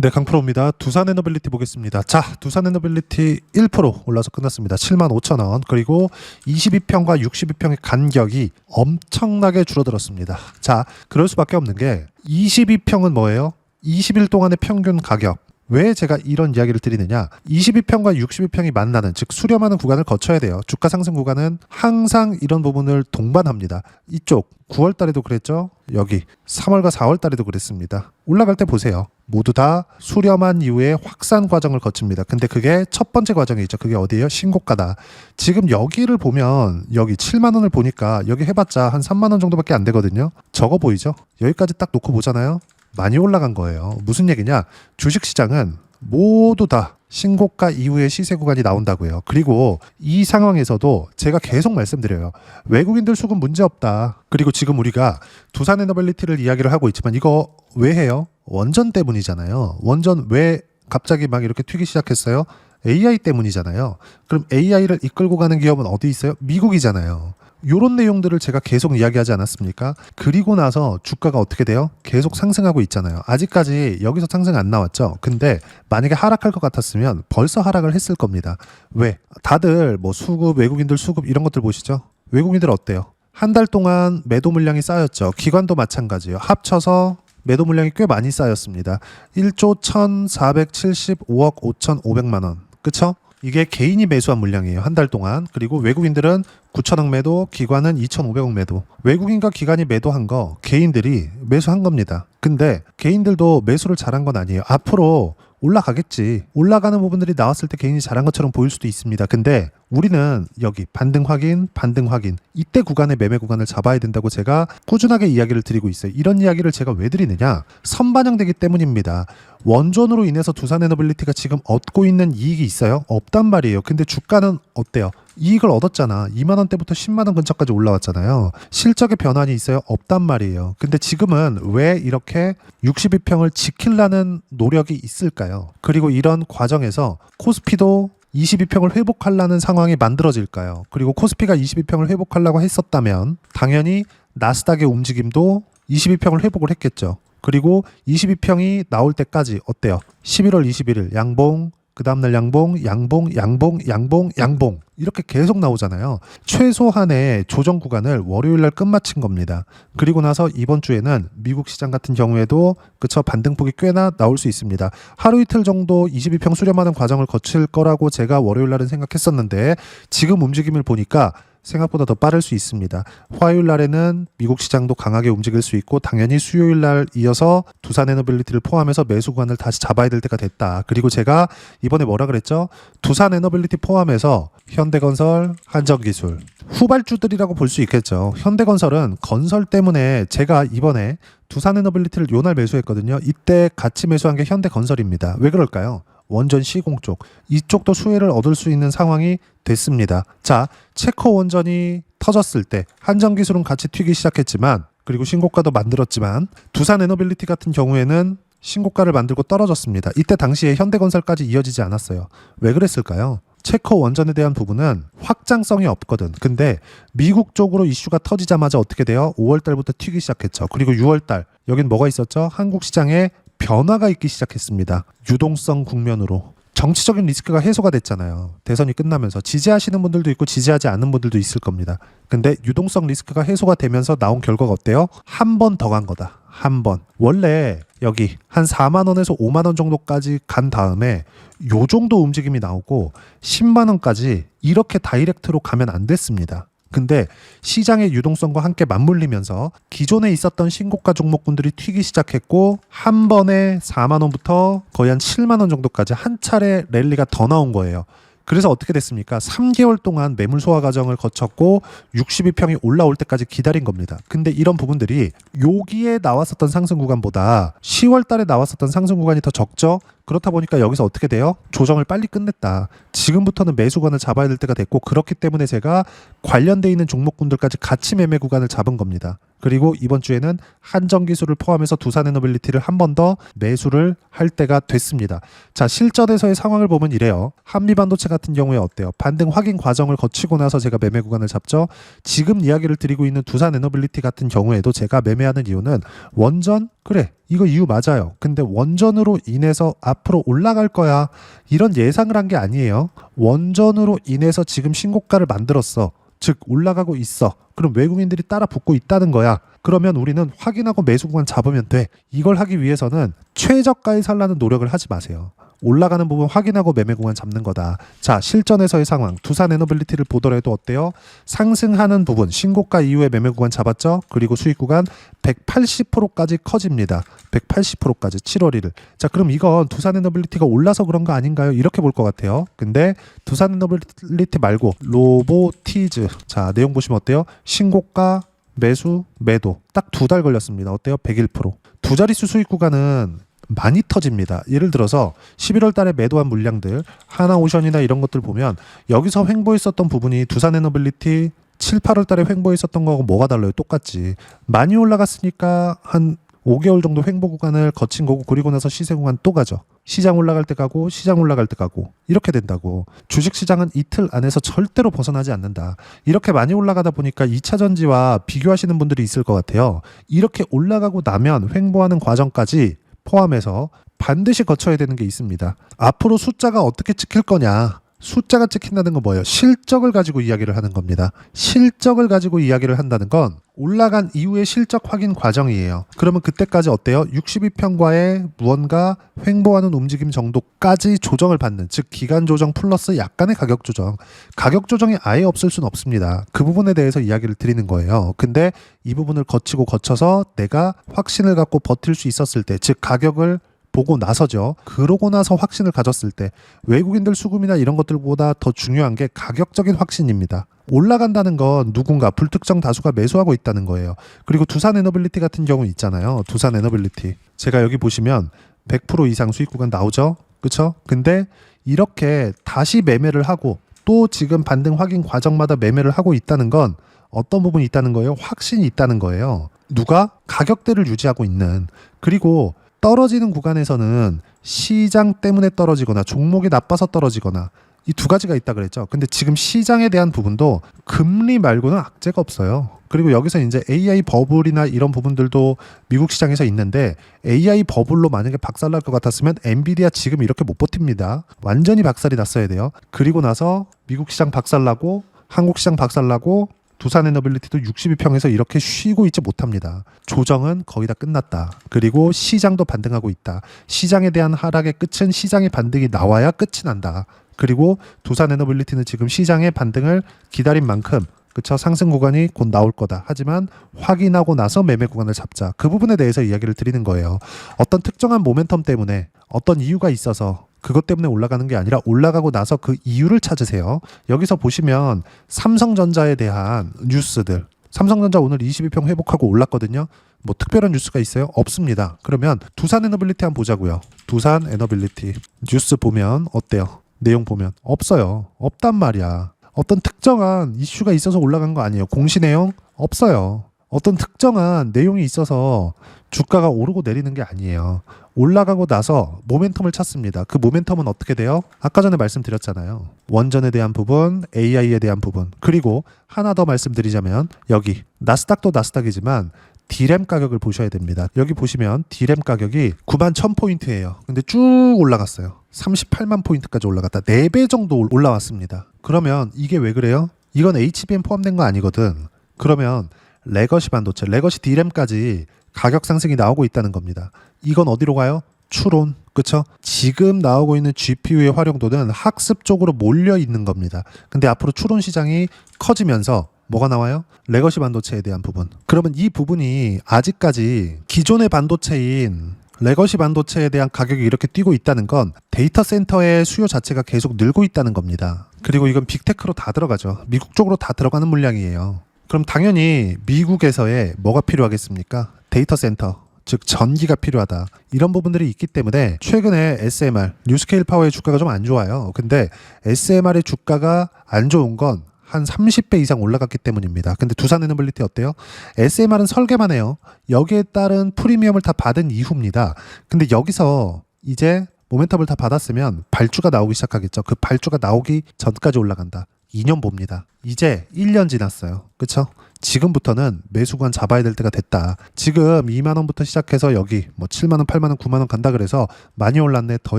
네, 강프로입니다. 두산 에너빌리티 보겠습니다. 자, 두산 에너빌리티 1% 올라서 끝났습니다. 75,000원. 그리고 22평과 62평의 간격이 엄청나게 줄어들었습니다. 자, 그럴 수밖에 없는 게 22평은 뭐예요? 20일 동안의 평균 가격. 왜 제가 이런 이야기를 드리느냐? 22평과 62평이 만나는, 즉 수렴하는 구간을 거쳐야 돼요. 주가 상승 구간은 항상 이런 부분을 동반합니다. 이쪽 9월 달에도 그랬죠? 여기 3월과 4월 달에도 그랬습니다. 올라갈 때 보세요. 모두 다 수렴한 이후에 확산 과정을 거칩니다. 근데 그게 첫 번째 과정이죠. 그게 어디예요? 신고가다. 지금 여기를 보면 여기 7만 원을 보니까 여기 해봤자 한 3만 원 정도밖에 안 되거든요. 적어 보이죠? 여기까지 딱 놓고 보잖아요. 많이 올라간 거예요. 무슨 얘기냐? 주식시장은 모두 다 신고가 이후에 시세 구간이 나온다고요. 그리고 이 상황에서도 제가 계속 말씀드려요. 외국인들 수급 문제없다. 그리고 지금 우리가 두산 에너빌리티를 이야기를 하고 있지만 이거 왜 해요? 원전 때문이잖아요. 원전 왜 갑자기 막 이렇게 튀기 시작했어요? AI 때문이잖아요. 그럼 AI를 이끌고 가는 기업은 어디 있어요? 미국이잖아요. 요런 내용들을 제가 계속 이야기하지 않았습니까? 그리고 나서 주가가 어떻게 돼요? 계속 상승하고 있잖아요. 아직까지 여기서 상승 안 나왔죠? 근데 만약에 하락할 것 같았으면 벌써 하락을 했을 겁니다. 왜? 다들 뭐 수급, 외국인들 수급 이런 것들 보시죠? 외국인들 어때요? 한 달 동안 매도 물량이 쌓였죠. 기관도 마찬가지예요. 합쳐서 매도 물량이 꽤 많이 쌓였습니다. 1조 1,475억 5,500만 원. 그쵸? 이게 개인이 매수한 물량이에요. 한 달 동안. 그리고 외국인들은 9천억 매도, 기관은 2,500억 매도. 외국인과 기관이 매도한 거 개인들이 매수한 겁니다. 근데 개인들도 매수를 잘한 건 아니에요. 앞으로 올라가겠지. 올라가는 부분들이 나왔을 때 개인이 잘한 것처럼 보일 수도 있습니다. 근데 우리는 여기 반등 확인, 반등 확인. 이때 구간의 매매 구간을 잡아야 된다고 제가 꾸준하게 이야기를 드리고 있어요. 이런 이야기를 제가 왜 드리느냐? 선반영되기 때문입니다. 원전으로 인해서 두산 에너빌리티가 지금 얻고 있는 이익이 있어요? 없단 말이에요. 근데 주가는 어때요? 이익을 얻었잖아. 2만 원대부터 10만 원 근처까지 올라왔잖아요. 실적의 변환이 있어요? 없단 말이에요. 근데 지금은 왜 이렇게 62평을 지키려는 노력이 있을까요? 그리고 이런 과정에서 코스피도 22평을 회복하려는 상황이 만들어질까요? 그리고 코스피가 22평을 회복하려고 했었다면 당연히 나스닥의 움직임도 22평을 회복을 했겠죠. 그리고 22평이 나올 때까지 어때요? 11월 21일 양봉, 그 다음날 양봉, 양봉, 양봉, 양봉, 양봉 이렇게 계속 나오잖아요. 최소한의 조정 구간을 월요일날 끝마친 겁니다. 그리고 나서 이번 주에는 미국 시장 같은 경우에도 그쵸 반등폭이 꽤나 나올 수 있습니다. 하루 이틀 정도 22평 수렴하는 과정을 거칠 거라고 제가 월요일날은 생각했었는데 지금 움직임을 보니까 생각보다 더 빠를 수 있습니다. 화요일 날에는 미국 시장도 강하게 움직일 수 있고 당연히 수요일 날 이어서 두산 에너빌리티를 포함해서 매수 구간을 다시 잡아야 될 때가 됐다. 그리고 제가 이번에 뭐라 그랬죠? 두산 에너빌리티 포함해서 현대건설, 한전기술 후발주들이라고 볼 수 있겠죠. 현대건설은 건설 때문에 제가 이번에 두산 에너빌리티를 요날 매수했거든요. 이때 같이 매수한 게 현대건설입니다. 왜 그럴까요? 원전 시공 쪽 이쪽도 수혜를 얻을 수 있는 상황이 됐습니다. 자, 체코 원전이 터졌을 때 한전기술은 같이 튀기 시작했지만 그리고 신고가도 만들었지만 두산 에너빌리티 같은 경우에는 신고가를 만들고 떨어졌습니다. 이때 당시에 현대건설까지 이어지지 않았어요. 왜 그랬을까요? 체코 원전에 대한 부분은 확장성이 없거든. 근데 미국 쪽으로 이슈가 터지자마자 어떻게 돼요? 5월 달부터 튀기 시작했죠. 그리고 6월 달 여긴 뭐가 있었죠? 한국 시장에 변화가 있기 시작했습니다. 유동성 국면으로. 정치적인 리스크가 해소가 됐잖아요. 대선이 끝나면서 지지하시는 분들도 있고 지지하지 않는 분들도 있을 겁니다. 근데 유동성 리스크가 해소가 되면서 나온 결과가 어때요? 한 번 더 간 거다. 한 번. 원래 여기 한 4만 원에서 5만 원 정도까지 간 다음에 요 정도 움직임이 나오고 10만 원까지 이렇게 다이렉트로 가면 안 됐습니다. 근데 시장의 유동성과 함께 맞물리면서 기존에 있었던 신고가 종목군들이 튀기 시작했고 한 번에 4만 원부터 거의 한 7만 원 정도까지 한 차례 랠리가 더 나온 거예요. 그래서 어떻게 됐습니까? 3개월 동안 매물 소화 과정을 거쳤고 62평이 올라올 때까지 기다린 겁니다. 근데 이런 부분들이 여기에 나왔었던 상승 구간보다 10월 달에 나왔었던 상승 구간이 더 적죠? 그렇다 보니까 여기서 어떻게 돼요? 조정을 빨리 끝냈다. 지금부터는 매수관을 잡아야 될 때가 됐고 그렇기 때문에 제가 관련돼 있는 종목군들까지 같이 매매 구간을 잡은 겁니다. 그리고 이번 주에는 한전기술을 포함해서 두산 에너빌리티를 한 번 더 매수를 할 때가 됐습니다. 자, 실전에서의 상황을 보면 이래요. 한미반도체 같은 경우에 어때요? 반등 확인 과정을 거치고 나서 제가 매매 구간을 잡죠. 지금 이야기를 드리고 있는 두산 에너빌리티 같은 경우에도 제가 매매하는 이유는 원전 그래, 이거 이유 맞아요. 근데 원전으로 인해서 앞으로 올라갈 거야. 이런 예상을 한 게 아니에요. 원전으로 인해서 지금 신고가를 만들었어. 즉 올라가고 있어. 그럼 외국인들이 따라 붙고 있다는 거야. 그러면 우리는 확인하고 매수 구간 잡으면 돼. 이걸 하기 위해서는 최저가에 살라는 노력을 하지 마세요. 올라가는 부분 확인하고 매매 구간 잡는 거다. 자, 실전에서의 상황. 두산 에너빌리티를 보더라도 어때요? 상승하는 부분, 신고가 이후에 매매 구간 잡았죠? 그리고 수익 구간 180%까지 커집니다. 180%까지 7월 1일. 자, 그럼 이건 두산 에너빌리티가 올라서 그런 거 아닌가요? 이렇게 볼 것 같아요. 근데 두산 에너빌리티 말고 로보티즈. 자, 내용 보시면 어때요? 신고가 매수, 매도 딱 2달 걸렸습니다. 어때요? 101%. 두 자릿수 수익 구간은 많이 터집니다. 예를 들어서 11월 달에 매도한 물량들 하나오션이나 이런 것들 보면 여기서 횡보했었던 부분이 두산 에너빌리티 7, 8월 달에 횡보했었던 거하고 뭐가 달라요? 똑같지. 많이 올라갔으니까 한 5개월 정도 횡보 구간을 거친 거고 그리고 나서 시세 구간 또 가죠. 시장 올라갈 때 가고 시장 올라갈 때 가고 이렇게 된다고. 주식시장은 이틀 안에서 절대로 벗어나지 않는다. 이렇게 많이 올라가다 보니까 2차 전지와 비교하시는 분들이 있을 것 같아요. 이렇게 올라가고 나면 횡보하는 과정까지 포함해서 반드시 거쳐야 되는 게 있습니다. 앞으로 숫자가 어떻게 찍힐 거냐. 숫자가 찍힌다는 건 뭐예요? 실적을 가지고 이야기를 하는 겁니다. 실적을 가지고 이야기를 한다는 건 올라간 이후의 실적 확인 과정이에요. 그러면 그때까지 어때요? 62평과의 무언가 횡보하는 움직임 정도까지 조정을 받는, 즉 기간 조정 플러스 약간의 가격 조정. 가격 조정이 아예 없을 수는 없습니다. 그 부분에 대해서 이야기를 드리는 거예요. 근데 이 부분을 거쳐서 내가 확신을 갖고 버틸 수 있었을 때, 즉 가격을 보고 나서죠. 그러고 나서 확신을 가졌을 때 외국인들 수급이나 이런 것들보다 더 중요한 게 가격적인 확신입니다. 올라간다는 건 누군가 불특정 다수가 매수하고 있다는 거예요. 그리고 두산 에너빌리티 같은 경우 있잖아요. 두산 에너빌리티. 제가 여기 보시면 100% 이상 수익 구간 나오죠. 그렇죠? 근데 이렇게 다시 매매를 하고 또 지금 반등 확인 과정마다 매매를 하고 있다는 건 어떤 부분이 있다는 거예요? 확신이 있다는 거예요. 누가? 가격대를 유지하고 있는. 그리고 떨어지는 구간에서는 시장 때문에 떨어지거나 종목이 나빠서 떨어지거나 이 두 가지가 있다 그랬죠. 근데 지금 시장에 대한 부분도 금리 말고는 악재가 없어요. 그리고 여기서 이제 AI 버블이나 이런 부분들도 미국 시장에서 있는데 AI 버블로 만약에 박살날 것 같았으면 엔비디아 지금 이렇게 못 버팁니다. 완전히 박살이 났어야 돼요. 그리고 나서 미국 시장 박살나고 한국 시장 박살나고 두산 에너빌리티도 62평에서 이렇게 쉬고 있지 못합니다. 조정은 거의 다 끝났다. 그리고 시장도 반등하고 있다. 시장에 대한 하락의 끝은 시장의 반등이 나와야 끝이 난다. 그리고 두산 에너빌리티는 지금 시장의 반등을 기다린 만큼 그쵸? 상승 구간이 곧 나올 거다. 하지만 확인하고 나서 매매 구간을 잡자. 그 부분에 대해서 이야기를 드리는 거예요. 어떤 특정한 모멘텀 때문에 어떤 이유가 있어서 그것 때문에 올라가는 게 아니라 올라가고 나서 그 이유를 찾으세요. 여기서 보시면 삼성전자에 대한 뉴스들. 삼성전자 오늘 22평 회복하고 올랐거든요. 뭐 특별한 뉴스가 있어요? 없습니다. 그러면 두산 에너빌리티 한번 보자고요. 두산 에너빌리티 뉴스 보면 어때요? 내용 보면 없어요. 없단 말이야. 어떤 특정한 이슈가 있어서 올라간 거 아니에요. 공시 내용 없어요. 어떤 특정한 내용이 있어서 주가가 오르고 내리는 게 아니에요. 올라가고 나서 모멘텀을 찾습니다. 그 모멘텀은 어떻게 돼요? 아까 전에 말씀드렸잖아요. 원전에 대한 부분, AI에 대한 부분. 그리고 하나 더 말씀드리자면 여기 나스닥도 나스닥이지만 D램 가격을 보셔야 됩니다. 여기 보시면 D램 가격이 91,000포인트예요. 근데 쭉 올라갔어요. 38만 포인트까지 올라갔다. 4배 정도 올라왔습니다. 그러면 이게 왜 그래요? 이건 HBM 포함된 거 아니거든. 그러면 레거시 반도체, 레거시 D램까지 가격 상승이 나오고 있다는 겁니다. 이건 어디로 가요? 추론. 그쵸? 지금 나오고 있는 GPU의 활용도는 학습 쪽으로 몰려 있는 겁니다. 근데 앞으로 추론 시장이 커지면서 뭐가 나와요? 레거시 반도체에 대한 부분. 그러면 이 부분이 아직까지 기존의 반도체인 레거시 반도체에 대한 가격이 이렇게 뛰고 있다는 건 데이터 센터의 수요 자체가 계속 늘고 있다는 겁니다. 그리고 이건 빅테크로 다 들어가죠. 미국 쪽으로 다 들어가는 물량이에요. 그럼 당연히 미국에서의 뭐가 필요하겠습니까? 데이터 센터, 즉 전기가 필요하다. 이런 부분들이 있기 때문에 최근에 SMR, 뉴스케일 파워의 주가가 좀 안 좋아요. 근데 SMR의 주가가 안 좋은 건 한 30배 이상 올라갔기 때문입니다. 근데 두산 에너빌리티 어때요? SMR은 설계만 해요. 여기에 따른 프리미엄을 다 받은 이후입니다. 근데 여기서 이제 모멘텀을 다 받았으면 발주가 나오기 시작하겠죠. 그 발주가 나오기 전까지 올라간다. 2년 봅니다. 이제 1년 지났어요. 그쵸? 지금부터는 매수 구간 잡아야 될 때가 됐다. 지금 2만 원부터 시작해서 여기 뭐 7만 원, 8만 원, 9만 원 간다 그래서 많이 올랐네. 더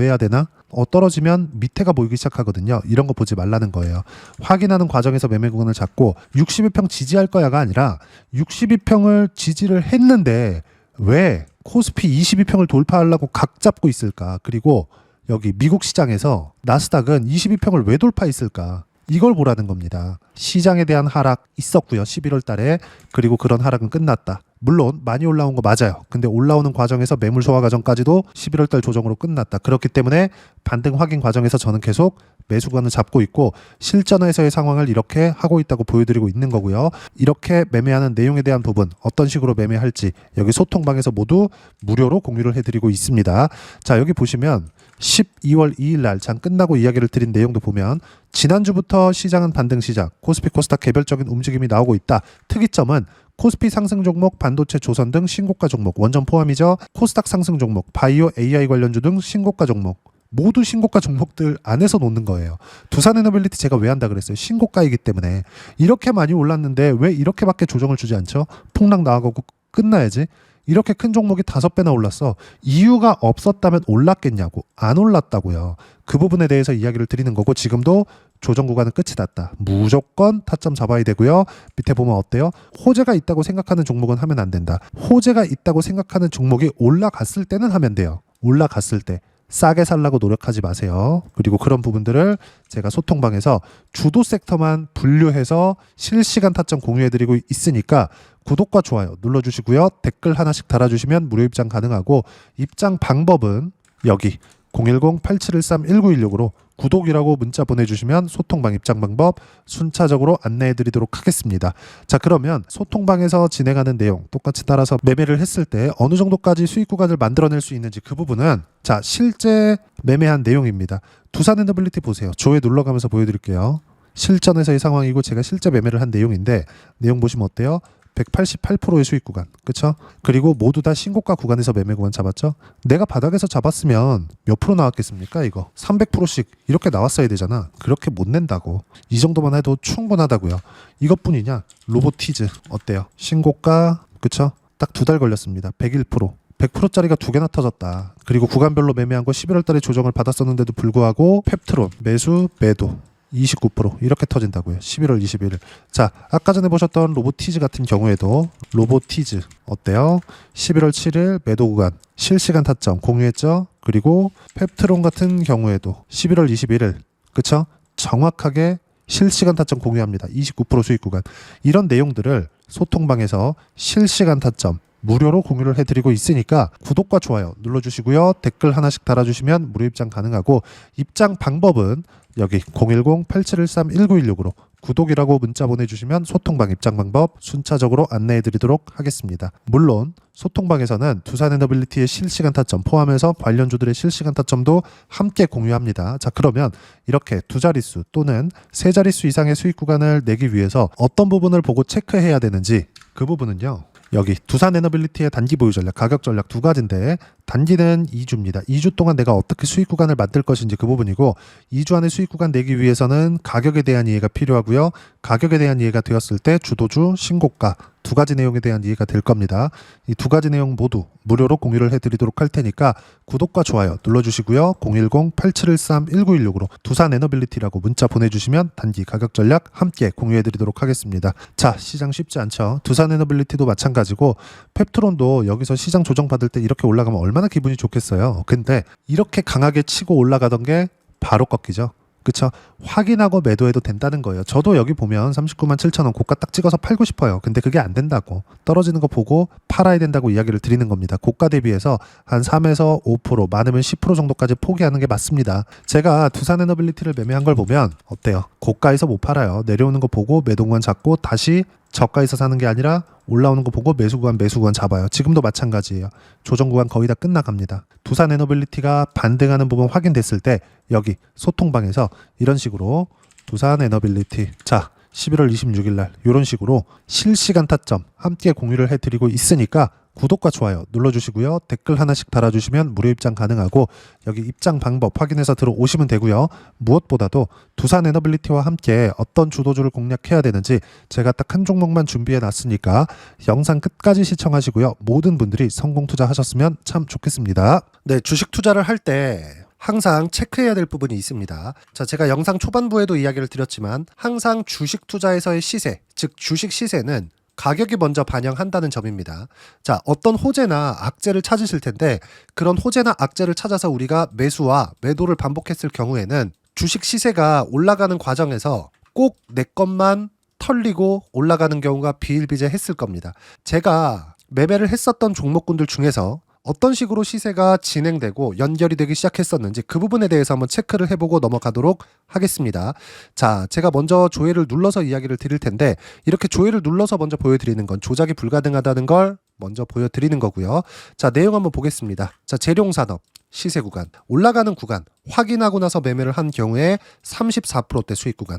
해야 되나? 떨어지면 밑에가 보이기 시작하거든요. 이런 거 보지 말라는 거예요. 확인하는 과정에서 매매 구간을 잡고 62평 지지할 거야가 아니라 62평을 지지를 했는데 왜 코스피 22평을 돌파하려고 각 잡고 있을까? 그리고 여기 미국 시장에서 나스닥은 22평을 왜 돌파했을까? 이걸 보라는 겁니다. 시장에 대한 하락 있었고요. 11월 달에. 그리고 그런 하락은 끝났다. 물론 많이 올라온 거 맞아요. 근데 올라오는 과정에서 매물 소화 과정까지도 11월 달 조정으로 끝났다. 그렇기 때문에 반등 확인 과정에서 저는 계속 매수관을 잡고 있고 실전에서의 상황을 이렇게 하고 있다고 보여드리고 있는 거고요. 이렇게 매매하는 내용에 대한 부분 어떤 식으로 매매할지 여기 소통방에서 모두 무료로 공유를 해드리고 있습니다. 자, 여기 보시면 12월 2일 날 장 끝나고 이야기를 드린 내용도 보면 지난주부터 시장은 반등 시작, 코스피 코스닥 개별적인 움직임이 나오고 있다. 특이점은 코스피 상승 종목, 반도체, 조선 등 신고가 종목, 원전 포함이죠. 코스닥 상승 종목, 바이오, AI 관련주 등 신고가 종목, 모두 신고가 종목들 안에서 놓는 거예요. 두산에너빌리티 제가 왜 한다 그랬어요? 신고가이기 때문에. 이렇게 많이 올랐는데 왜 이렇게밖에 조정을 주지 않죠? 폭락 나가고 끝나야지. 이렇게 큰 종목이 5배나 올랐어. 이유가 없었다면 올랐겠냐고. 안 올랐다고요. 그 부분에 대해서 이야기를 드리는 거고 지금도 조정 구간은 끝이 났다. 무조건 타점 잡아야 되고요. 밑에 보면 어때요? 호재가 있다고 생각하는 종목은 하면 안 된다. 호재가 있다고 생각하는 종목이 올라갔을 때는 하면 돼요. 올라갔을 때. 싸게 살라고 노력하지 마세요. 그리고 그런 부분들을 제가 소통방에서 주도 섹터만 분류해서 실시간 타점 공유해드리고 있으니까 구독과 좋아요 눌러주시고요. 댓글 하나씩 달아주시면 무료 입장 가능하고 입장 방법은 여기 010-8713-1916으로 구독이라고 문자 보내주시면 소통방 입장 방법 순차적으로 안내해드리도록 하겠습니다. 자, 그러면 소통방에서 진행하는 내용 똑같이 따라서 매매를 했을 때 어느 정도까지 수익 구간을 만들어낼 수 있는지 그 부분은 자 실제 매매한 내용입니다. 두산에너빌리티 보세요. 조회 눌러가면서 보여드릴게요. 실전에서의 상황이고 제가 실제 매매를 한 내용인데 내용 보시면 어때요? 188%의 수익 구간, 그쵸? 그리고 모두 다 신고가 구간에서 매매 구간 잡았죠? 내가 바닥에서 잡았으면 몇 프로 나왔겠습니까? 이거 300%씩 이렇게 나왔어야 되잖아. 그렇게 못 낸다고. 이 정도만 해도 충분하다고요. 이것뿐이냐? 로보티즈 어때요? 신고가, 그쵸? 딱 2달 걸렸습니다. 101%. 100%짜리가 2개나 터졌다. 그리고 구간별로 매매한 거 11월 달에 조정을 받았었는데도 불구하고 펩트론 매수 매도 29% 이렇게 터진다고요. 11월 21일. 자, 아까 전에 보셨던 로보티즈 같은 경우에도 로보티즈 어때요? 11월 7일 매도 구간 실시간 타점 공유했죠. 그리고 펩트론 같은 경우에도 11월 21일 그쵸? 정확하게 실시간 타점 공유합니다. 29% 수익 구간. 이런 내용들을 소통방에서 실시간 타점 무료로 공유를 해드리고 있으니까 구독과 좋아요 눌러주시고요. 댓글 하나씩 달아주시면 무료 입장 가능하고 입장 방법은 여기 010-8713-1916으로 구독이라고 문자 보내주시면 소통방 입장 방법 순차적으로 안내해드리도록 하겠습니다. 물론 소통방에서는 두산에너빌리티의 실시간 타점 포함해서 관련주들의 실시간 타점도 함께 공유합니다. 자, 그러면 이렇게 2자릿수 또는 3자릿수 이상의 수익 구간을 내기 위해서 어떤 부분을 보고 체크해야 되는지 그 부분은요. 여기 두산에너빌리티의 단기 보유 전략, 가격 전략 2가지인데 단기는 2주입니다. 2주 동안 내가 어떻게 수익 구간을 만들 것인지 그 부분이고 2주 안에 수익 구간 내기 위해서는 가격에 대한 이해가 필요하고요. 가격에 대한 이해가 되었을 때 주도주, 신고가 2가지 내용에 대한 이해가 될 겁니다. 이 2가지 내용 모두 무료로 공유를 해드리도록 할 테니까 구독과 좋아요 눌러주시고요. 010-8713-1916으로 두산에너빌리티라고 문자 보내주시면 단기 가격 전략 함께 공유해드리도록 하겠습니다. 자, 시장 쉽지 않죠. 두산에너빌리티도 마찬가지고 펩트론도 여기서 시장 조정받을 때 이렇게 올라가면 얼마나 기분이 좋겠어요. 근데 이렇게 강하게 치고 올라가던 게 바로 꺾이죠. 그쵸? 확인하고 매도해도 된다는 거예요. 저도 여기 보면 39만 7천 원 고가 딱 찍어서 팔고 싶어요. 근데 그게 안 된다고. 떨어지는 거 보고 팔아야 된다고 이야기를 드리는 겁니다. 고가 대비해서 한 3에서 5% 많으면 10% 정도까지 포기하는 게 맞습니다. 제가 두산에너빌리티를 매매한 걸 보면 어때요? 고가에서 못 팔아요. 내려오는 거 보고 매도구간 잡고 다시 저가에서 사는 게 아니라 올라오는 거 보고 매수 구간 잡아요. 지금도 마찬가지예요. 조정 구간 거의 다 끝나갑니다. 두산에너빌리티가 반등하는 부분 확인됐을 때 여기 소통방에서 이런 식으로 두산에너빌리티 자 11월 26일 날 이런 식으로 실시간 타점 함께 공유를 해드리고 있으니까 구독과 좋아요 눌러주시고요. 댓글 하나씩 달아주시면 무료 입장 가능하고 여기 입장 방법 확인해서 들어오시면 되고요. 무엇보다도 두산 에너빌리티와 함께 어떤 주도주를 공략해야 되는지 제가 딱 한 종목만 준비해 놨으니까 영상 끝까지 시청하시고요. 모든 분들이 성공 투자하셨으면 참 좋겠습니다. 네, 주식 투자를 할 때 항상 체크해야 될 부분이 있습니다. 자, 제가 영상 초반부에도 이야기를 드렸지만 항상 주식 투자에서의 시세, 즉 주식 시세는 가격이 먼저 반영한다는 점입니다. 자, 어떤 호재나 악재를 찾으실 텐데 그런 호재나 악재를 찾아서 우리가 매수와 매도를 반복했을 경우에는 주식 시세가 올라가는 과정에서 꼭 내 것만 털리고 올라가는 경우가 비일비재했을 겁니다. 제가 매매를 했었던 종목군들 중에서 어떤 식으로 시세가 진행되고 연결이 되기 시작했었는지 그 부분에 대해서 한번 체크를 해보고 넘어가도록 하겠습니다. 자, 제가 먼저 조회를 눌러서 이야기를 드릴 텐데 이렇게 조회를 눌러서 먼저 보여드리는 건 조작이 불가능하다는 걸 먼저 보여드리는 거고요. 자, 내용 한번 보겠습니다. 자, 재룡산업 시세 구간 올라가는 구간 확인하고 나서 매매를 한 경우에 34%대 수익 구간.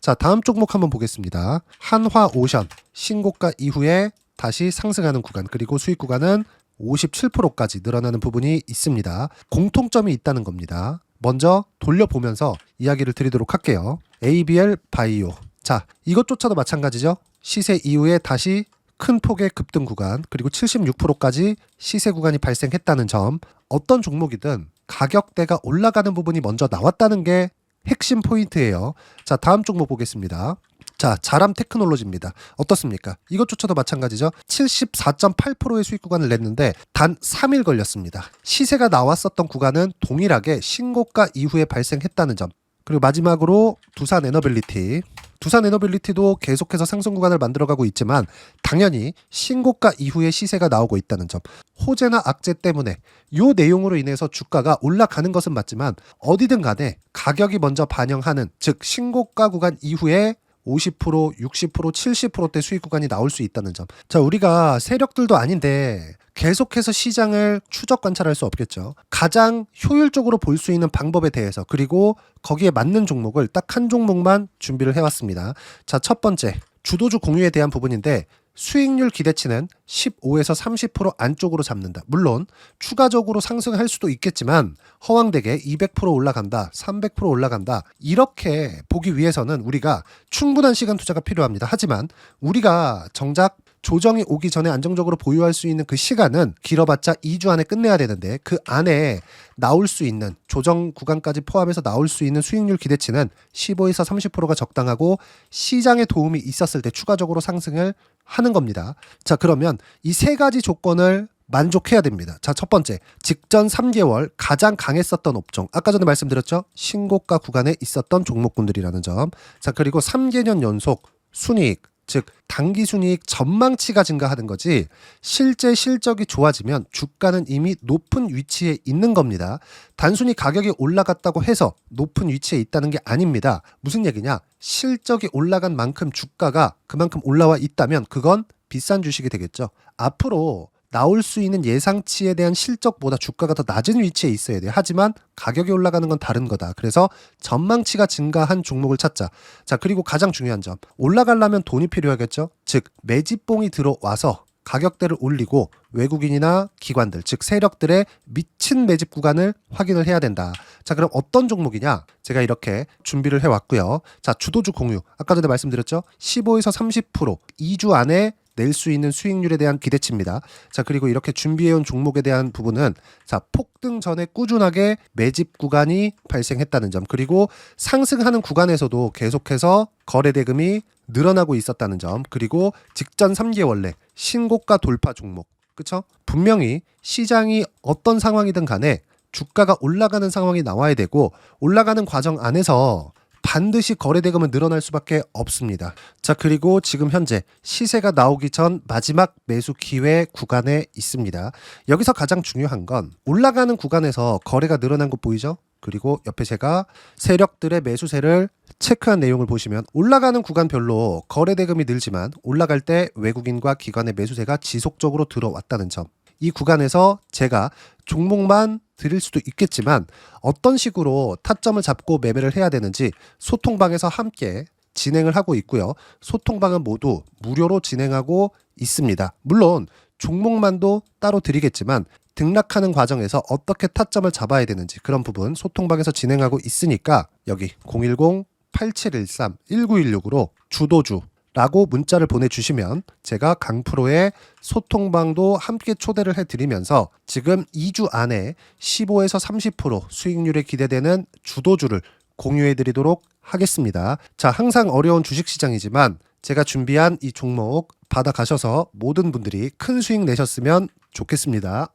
자, 다음 종목 한번 보겠습니다. 한화오션 신고가 이후에 다시 상승하는 구간 그리고 수익 구간은 57%까지 늘어나는 부분이 있습니다. 공통점이 있다는 겁니다. 먼저 돌려보면서 이야기를 드리도록 할게요. ABL 바이오. 자, 이것조차도 마찬가지죠. 시세 이후에 다시 큰 폭의 급등 구간 그리고 76%까지 시세 구간이 발생했다는 점. 어떤 종목이든 가격대가 올라가는 부분이 먼저 나왔다는 게 핵심 포인트예요. 자, 다음 종목 보겠습니다. 자, 자람 테크놀로지입니다. 어떻습니까? 이것조차도 마찬가지죠. 74.8%의 수익 구간을 냈는데 단 3일 걸렸습니다. 시세가 나왔었던 구간은 동일하게 신고가 이후에 발생했다는 점. 그리고 마지막으로 두산 에너빌리티. 두산 에너빌리티도 계속해서 상승 구간을 만들어가고 있지만 당연히 신고가 이후에 시세가 나오고 있다는 점. 호재나 악재 때문에 이 내용으로 인해서 주가가 올라가는 것은 맞지만 어디든 간에 가격이 먼저 반영하는 즉 신고가 구간 이후에 50%, 60%, 70%대 수익 구간이 나올 수 있다는 점. 자, 우리가 세력들도 아닌데 계속해서 시장을 추적 관찰할 수 없겠죠. 가장 효율적으로 볼 수 있는 방법에 대해서 그리고 거기에 맞는 종목을 딱 한 종목만 준비를 해왔습니다. 자, 첫 번째 주도주 공유에 대한 부분인데 수익률 기대치는 15에서 30% 안쪽으로 잡는다. 물론 추가적으로 상승할 수도 있겠지만 허황되게 200% 올라간다, 300% 올라간다. 이렇게 보기 위해서는 우리가 충분한 시간 투자가 필요합니다. 하지만 우리가 정작 조정이 오기 전에 안정적으로 보유할 수 있는 그 시간은 길어봤자 2주 안에 끝내야 되는데 그 안에 나올 수 있는 조정 구간까지 포함해서 나올 수 있는 수익률 기대치는 15에서 30%가 적당하고 시장에 도움이 있었을 때 추가적으로 상승을 하는 겁니다. 자, 그러면 이 세 가지 조건을 만족해야 됩니다. 자, 첫 번째, 직전 3개월 가장 강했었던 업종. 아까 전에 말씀드렸죠? 신고가 구간에 있었던 종목군들이라는 점. 자, 그리고 3개년 연속 순이익, 즉 단기 순이익 전망치가 증가하는 거지 실제 실적이 좋아지면 주가는 이미 높은 위치에 있는 겁니다. 단순히 가격이 올라갔다고 해서 높은 위치에 있다는 게 아닙니다. 무슨 얘기냐? 실적이 올라간 만큼 주가가 그만큼 올라와 있다면 그건 비싼 주식이 되겠죠. 앞으로 나올 수 있는 예상치에 대한 실적보다 주가가 더 낮은 위치에 있어야 돼요. 하지만 가격이 올라가는 건 다른 거다. 그래서 전망치가 증가한 종목을 찾자. 자, 그리고 가장 중요한 점. 올라가려면 돈이 필요하겠죠. 즉 매집봉이 들어와서 가격대를 올리고 외국인이나 기관들, 즉 세력들의 미친 매집 구간을 확인을 해야 된다. 자, 그럼 어떤 종목이냐? 제가 이렇게 준비를 해왔고요. 자, 주도주 공유. 아까 전에 말씀드렸죠. 15에서 30% 2주 안에 낼 수 있는 수익률에 대한 기대치입니다. 자, 그리고 이렇게 준비해온 종목에 대한 부분은 자, 폭등 전에 꾸준하게 매집 구간이 발생했다는 점 그리고 상승하는 구간에서도 계속해서 거래 대금이 늘어나고 있었다는 점 그리고 직전 3개월 내 신고가 돌파 종목 그쵸? 분명히 시장이 어떤 상황이든 간에 주가가 올라가는 상황이 나와야 되고 올라가는 과정 안에서 반드시 거래대금은 늘어날 수밖에 없습니다. 자, 그리고 지금 현재 시세가 나오기 전 마지막 매수 기회 구간에 있습니다. 여기서 가장 중요한 건 올라가는 구간에서 거래가 늘어난 거 보이죠? 그리고 옆에 제가 세력들의 매수세를 체크한 내용을 보시면 올라가는 구간별로 거래대금이 늘지만 올라갈 때 외국인과 기관의 매수세가 지속적으로 들어왔다는 점. 이 구간에서 제가 종목만 드릴 수도 있겠지만 어떤 식으로 타점을 잡고 매매를 해야 되는지 소통방에서 함께 진행을 하고 있고요. 소통방은 모두 무료로 진행하고 있습니다. 물론 종목만도 따로 드리겠지만 등락하는 과정에서 어떻게 타점을 잡아야 되는지 그런 부분 소통방에서 진행하고 있으니까 여기 010-8713-1916으로 주도주라고 문자를 보내주시면 제가 강프로의 소통방도 함께 초대를 해드리면서 지금 2주 안에 15에서 30% 수익률이 기대되는 주도주를 공유해드리도록 하겠습니다. 자, 항상 어려운 주식시장이지만 제가 준비한 이 종목 받아가셔서 모든 분들이 큰 수익 내셨으면 좋겠습니다.